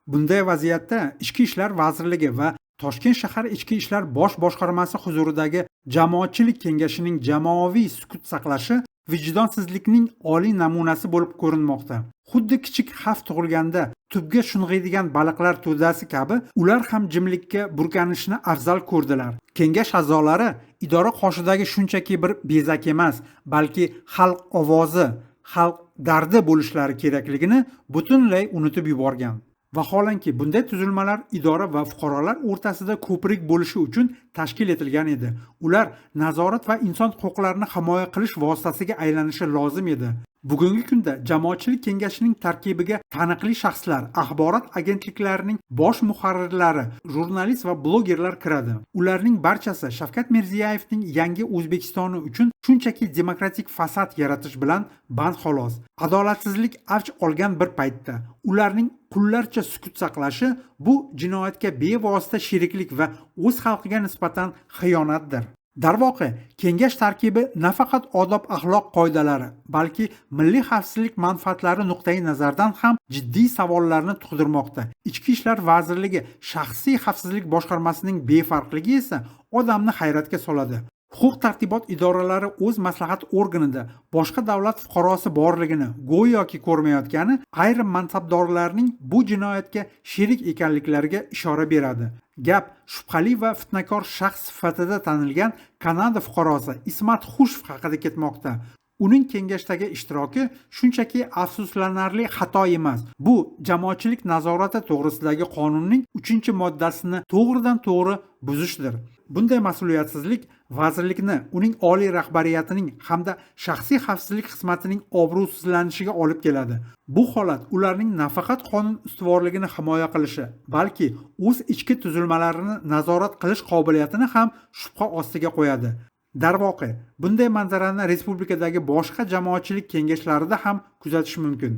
Bunday vaziyatda Ichki ishlar vazirligi va Toshkent shahar Ichki ishlar bosh boshqarmasi huzuridagi jamoatchilik kengashining jamoaviy sukut saqlashi vijdonsizlikning oliy namunasi bo'lib ko'rinmoqda. Xuddi kichik xavf tug'ilganda tubga sho'ng'iydigan baliqlar to'dasi kabi ular ham jimlikka burkanishni afzal ko'rdilar. Kengash a'zolari idora qoshidagi shunchaki bir bezak emas, balki xalq ovozi, xalq dardi bo'lishlari kerakligini butunlay unutib yuborgan. Vaholanki bunday tuzilmalar idora va fuqarolar o'rtasida ko'prik bo'lishi uchun tashkil etilgan edi. Ular nazorat va inson huquqlarini himoya qilish vositasiga aylanishi lozim edi. Bugungi kunda jamoatchilik kengashining tarkibiga taniqli shaxslar, axborot agentliklarining bosh muharrirlari, jurnalist va blogerlar kiradi. Ularning barchasi Shavkat Mirziyoyevning yangi O'zbekistoni uchun shunchaki demokratik fasad yaratish bilan band xolos. Adolatsizlik avj olgan bir paytda ularning qullarcha sukut saqlashi bu jinoyatga bevosita sheriklik va o'z xalqiga nisbatan xiyonatdir. Darvoqe, kengash tarkibi nafaqat odob axloq qoidalari, balki milliy xavfsizlik manfaatlari nuqtai nazaridan ham jiddiy savollarni tug'dirmoqda. Ichki ishlar vazirligi shaxsiy xavfsizlik boshqarmasining befarqligi esa odamni hayratga soladi. Huquq-tartibot idoralari o'z maslahat organida boshqa davlat fuqarosi borligini go'yoki ko'rmayotgani ayrim mansabdorlarning bu jinoyatga sherik ekanliklariga ishora beradi. Gap shubhali va fitnakor shaxs sifatida tanilgan Kanada fuqarosi Ismat Xushov haqida ketmoqda. Uning kengashdagi ishtiroki shunchaki afsuslanarli xato emas. Bu jamoatchilik nazorati to'g'risidagi qonunning 3-moddasini to'g'ridan to'g'ri buzishdir. Bunday mas'uliyatsizlik vazirlikni, uning oliy rahbariyatining hamda shaxsiy xavfsizlik xizmatining obro'sizlanishiga olib keladi. Bu holat ularning nafaqat qonun ustuvorligini himoya qilishi, balki o'z ichki tuzilmalarini nazorat qilish qobiliyatini ham shubha ostiga qo'yadi. Darvoqe, bunday manzarani respublikadagi boshqa jamoatchilik kengashlarida ham kuzatish mumkin.